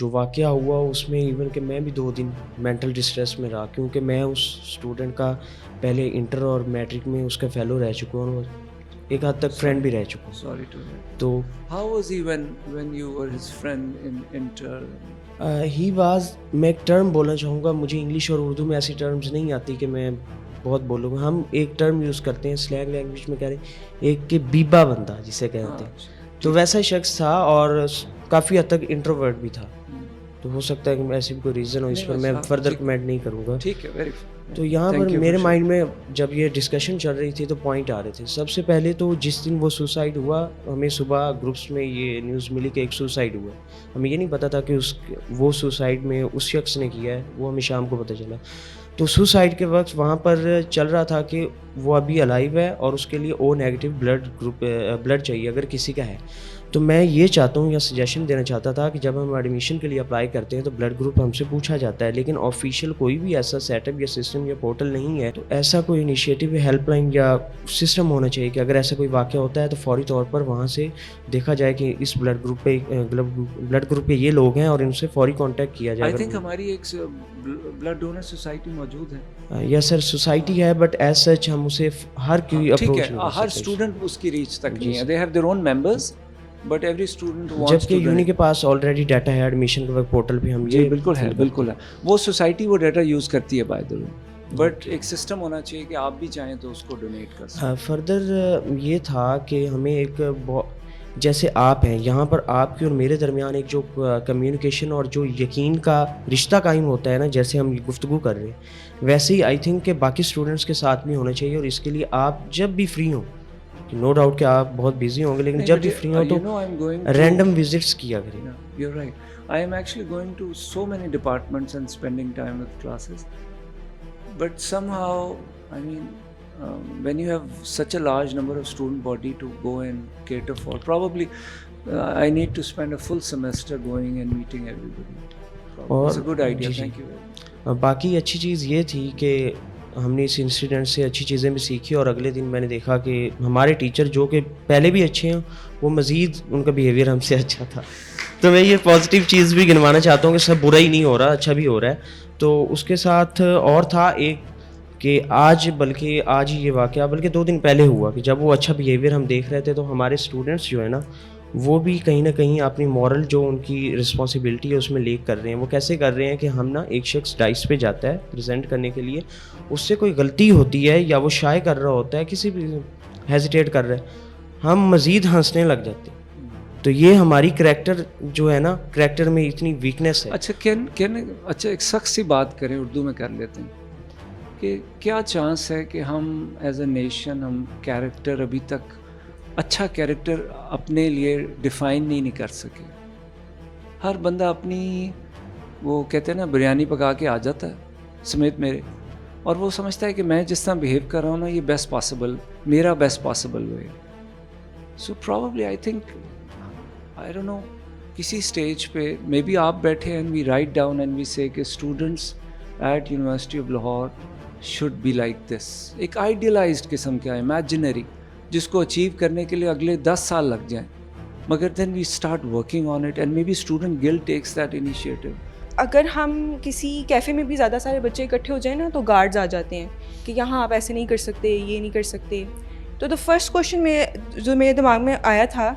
جو واقعہ ہوا اس میں ایون کہ میں بھی 2 دن مینٹل ڈسٹریس میں رہا, کیونکہ میں اس اسٹوڈنٹ کا پہلے انٹر اور میٹرک میں اس کا فیلو رہ چکا ہوں اور ایک حد تک فرینڈ بھی رہ چکا ہوں. Sorry to hear. تو How was he when you were his friend in inter? He was, میں ایک ٹرم بولنا چاہوں گا, مجھے انگلش اور اردو میں ایسی ٹرمز نہیں آتی کہ میں بہت بولوں گا. ہم ایک ٹرم یوز کرتے ہیں سلینگ لینگویج میں, کہہ رہے ہیں ایک کہ بیبا بندہ جسے کہتے ہیں, تو ویسا شخص تھا اور کافی حد تک انٹروورٹ بھی تھا. تو ہو سکتا ہے کہ ایسی بھی کوئی ریزن ہو, اس پر میں فردر کمنٹ نہیں کروں گا. ٹھیک ہے, ویری. تو یہاں پر میرے مائنڈ میں جب یہ ڈسکشن چل رہی تھی تو پوائنٹ آ رہے تھے. سب سے پہلے تو جس دن وہ سوسائڈ ہوا, ہمیں صبح گروپس میں یہ نیوز ملی کہ ایک سوسائڈ ہوا. ہمیں یہ نہیں پتا تھا کہ وہ سوسائڈ میں اس شخص نے کیا ہے, وہ ہمیں شام کو پتہ چلا. تو سوسائڈ کے وقت وہاں پر چل رہا تھا کہ وہ ابھی الائیو ہے اور اس کے لیے او نیگیٹو بلڈ چاہیے اگر کسی کا ہے. تو میں یہ چاہتا ہوں یا سجیشن دینا چاہتا تھا کہ جب ہم ایڈمیشن کے لیے اپلائی کرتے ہیں تو بلڈ گروپ ہم سے پوچھا جاتا ہے, لیکن آفیشیل کوئی بھی ایسا سیٹ اپ یا سسٹم یا پورٹل نہیں ہے. تو ایسا کوئی انیشیٹو ہیلپ لائن یا سسٹم ہونا چاہیے کہ اگر ایسا کوئی واقعہ ہوتا ہے تو فوری طور پر وہاں سے دیکھا جائے کہ اس بلڈ گروپ پہ یہ لوگ ہیں اور ان سے فوری کانٹیکٹ کیا جائے. I think ہماری ایک بلڈ ڈونر سوسائٹی موجود ہے. یس سر, سوسائٹی ہے بٹ ایز سچ ہم اسے ہر کوئی اپروچ نہیں کر سکتے. ہر اسٹوڈنٹ اس کی ریچ تک نہیں ہے. They have their own members but every student wants جبکہ یونی کے پاس آلریڈی ڈیٹا ہے ایڈمیشن کے وقت پورٹل پہ ہم یہ بالکل ہے. وہ سوسائٹی وہ ڈیٹا یوز کرتی ہے بائی دا وے, بٹ ایک سسٹم ہونا چاہیے کہ آپ بھی چاہیں تو اس کو ڈونیٹ کر سکیں. فردر یہ تھا کہ ہمیں ایک جیسے آپ ہیں یہاں پر, آپ کی اور میرے درمیان ایک جو کمیونیکیشن اور جو یقین کا رشتہ قائم ہوتا ہے نا, جیسے ہم گفتگو کر رہے ہیں ویسے ہی آئی تھنک کہ باقی اسٹوڈنٹس کے ساتھ بھی ہونا چاہیے. اور اس کے لیے آپ جب بھی فری ہوں, نو ڈاؤٹ کہ آپ بہت بزی ہوں گے, لیکن جب بھی فری ہوں تو رینڈم وزٹس کیا کریں. You're right. I am actually going to so many departments and spending time with classes. But somehow, I mean, when you have such a large number of student body to go and cater for, probably I need to spend a full semester going and meeting everybody. It's a good idea. Thank you very much. باقی اچھی چیز یہ تھی کہ ہم نے اس incident سے اچھی چیزیں بھی سیکھی, اور اگلے دن میں نے دیکھا کہ ہمارے ٹیچر جو کہ پہلے بھی اچھے ہیں وہ مزید ان کا بیہیویئر ہم سے اچھا تھا. تو میں یہ پازیٹیو چیز بھی گنوانا چاہتا ہوں کہ سب برا ہی نہیں ہو رہا, اچھا بھی ہو رہا ہے. تو اس کے ساتھ اور تھا ایک کہ آج ہی یہ واقعہ بلکہ 2 دن پہلے ہوا کہ جب وہ اچھا بیہیویئر ہم دیکھ رہے تھے تو ہمارے اسٹوڈنٹس جو ہے نا وہ بھی کہیں نہ کہیں اپنی مورل جو ان کی رسپانسبلٹی ہے اس میں لیک کر رہے ہیں. وہ کیسے کر رہے ہیں کہ ہم نا ایک شخص ڈائس پہ جاتا ہے پریزنٹ کرنے کے لیے, اس سے کوئی غلطی ہوتی ہے یا وہ شائع کر رہا ہوتا ہے, کسی بھی ہیزیٹیٹ کر رہا ہے, ہم مزید ہنسنے لگ جاتے ہیں. تو یہ ہماری کریکٹر جو ہے نا, کریکٹر میں اتنی ویکنیس ہے. اچھا ایک سخت سی بات کریں, اردو میں کر لیتے ہیں کہ کیا چانس ہے کہ ہم ایز اے نیشن ہم کیریکٹر ابھی تک اچھا کیریکٹر اپنے لیے ڈیفائن نہیں کر سکے. ہر بندہ اپنی وہ کہتے ہیں نا بریانی پکا کے آ جاتا ہے سمیت میرے, اور وہ سمجھتا ہے کہ میں جس طرح بیہیو کر رہا ہوں نا یہ بیسٹ پاسبل, میرا best possible way. So probably I think I don't know کسی اسٹیج پہ مے بی آپ بیٹھے and we write down and we say کہ students at university of Lahore should be like this. ایک آئیڈیلائزڈ قسم کا imaginary جس کو اچیو کرنے کے لیے اگلے 10 سال لگ جائیں, مگر then we start working on it and may be student gal takes that initiative. اگر ہم کسی کیفے میں بھی زیادہ سارے بچے اکٹھے ہو جائیں نا تو گارڈز آ جاتے ہیں کہ یہاں آپ ایسے نہیں کر سکتے, یہ نہیں کر سکتے. تو دا فرسٹ کوشچن جو میرے دماغ میں آیا تھا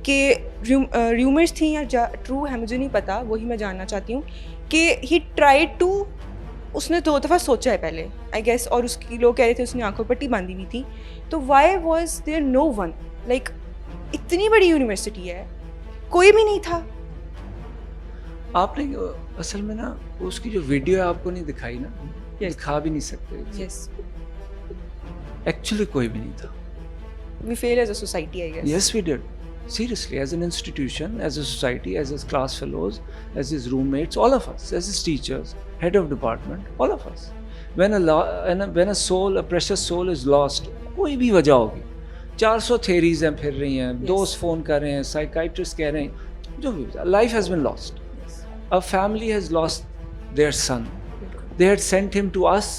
کہ ریومرز تھیں یا ٹرو ہے مجھے نہیں پتا, وہی میں جاننا چاہتی ہوں کہ ہی ٹرائیڈ ٹو, اس نے 2 دفعہ سوچا ہے پہلے آئی گیس, اور اس کی لوگ کہہ رہے تھے اس نے آنکھوں پٹی باندھی ہوئی تھی. تو why was there no one, like اتنی بڑی یونیورسٹی ہے کوئی بھی نہیں تھا. آپ نے اصل میں نا اس کی جو ویڈیو ہے آپ کو نہیں دکھائی نا, دکھا بھی نہیں سکتے. یس ایکچولی کوئی بھی نہیں تھا. We feel as a society I guess. Yes we did. Seriously, as an institution, as a society, as his class fellows, as his roommates, all of us, as his teachers, head of department, all of us. When a soul, a precious soul is lost, کوئی بھی وجہ ہوگی, 400 theories ہیں پھر رہی ہیں, دوست phone کر رہے ہیں, psychiatrists کہہ رہے ہیں, جو بھی وجہ, life has been lost. A family has lost their son. They had sent him to us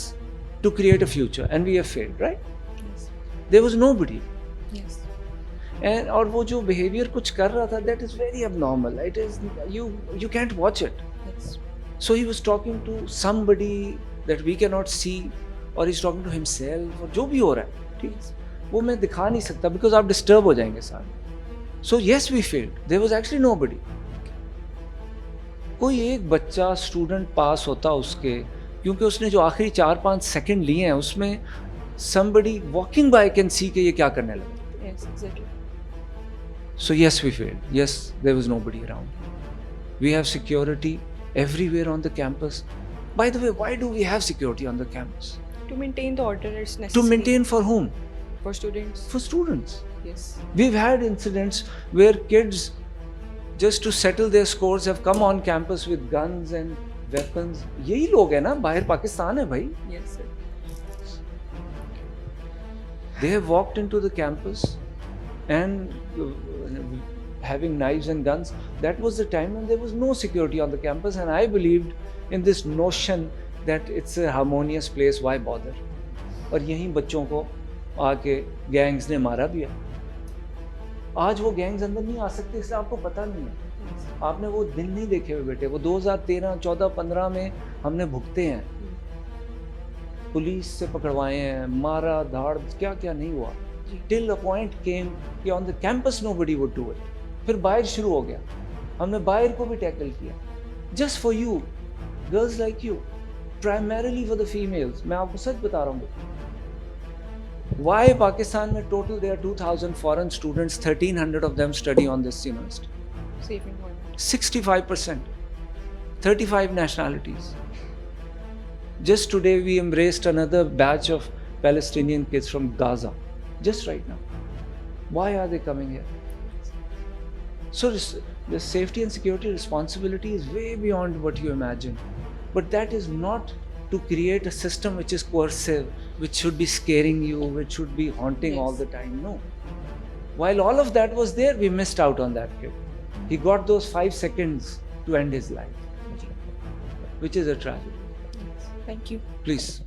to create a future and we have failed, right? Yes. There was nobody. Yes. And اور وہ جو behaviour کچھ کر رہا تھا that is very اب normal. It is you can't watch it. Yes. So he was talking to somebody that we cannot see, or he's talking to himself, اور جو بھی ہو رہا ہے ٹھیک ہے وہ میں دکھا نہیں سکتا بیکاز آپ ڈسٹرب ہو جائیں گے سارے. سو یس وی فیلڈ, دیر واز ایکچولی نو بڈی. کوئی ایک بچہ اسٹوڈنٹ پاس ہوتا اس کے, کیونکہ اس نے جو آخری 4-5 سیکنڈ لیے ہیں اس میں somebody walking by can see کہ یہ کیا کرنے لگا. Yes, exactly. So yes, we failed. Yes, there was nobody around. We have security everywhere on the campus. By the way, why do we have security on the campus? To maintain the order, it's necessary. To maintain for whom? For students. For students. Yes. We've had incidents where kids, just to settle their scores, have come on campus with guns and weapons. یہی لوگ ہیں نا, باہر پاکستان ہے بھائی. Yes, sir. They have walked into the campus and having knives and guns. That was the time when there was no security on the campus, and I believed in this notion that it's a harmonious place, why bother. اور یہیں بچوں کو آ کے gangs نے مارا بھی ہے. آج وہ گینگز اندر نہیں آ سکتے اس لیے آپ کو پتہ نہیں ہے. آپ نے وہ دن نہیں دیکھے ہوئے بیٹے, وہ 2013, 14, 15 میں ہم نے بھگتے ہیں. پولیس سے پکڑوائے ہیں, مارا دھاڑ, کیا کیا نہیں ہوا. ٹل اے پوائنٹ کیم کہ on the campus nobody would do it. پھر باہر شروع ہو گیا, ہم نے باہر کو بھی ٹیکل کیا. Just for you, girls like you, primarily for the females. میں آپ کو سچ بتا رہا ہوں, وائی پاکستان میں total there 2000 foreign students, 1300 of them study on this university. Safe environment. 65%, 35 nationalities. Just today we embraced another batch of Palestinian kids from Gaza, just right now. Why are they coming here? So the safety and security responsibility is way beyond what you imagine. But that is not to create a system which is coercive, which should be scaring you, which should be haunting all the time. No. While all of that was there, we missed out on that kid. He got those 5 seconds to end his life, which is a tragedy. Thank you. Please.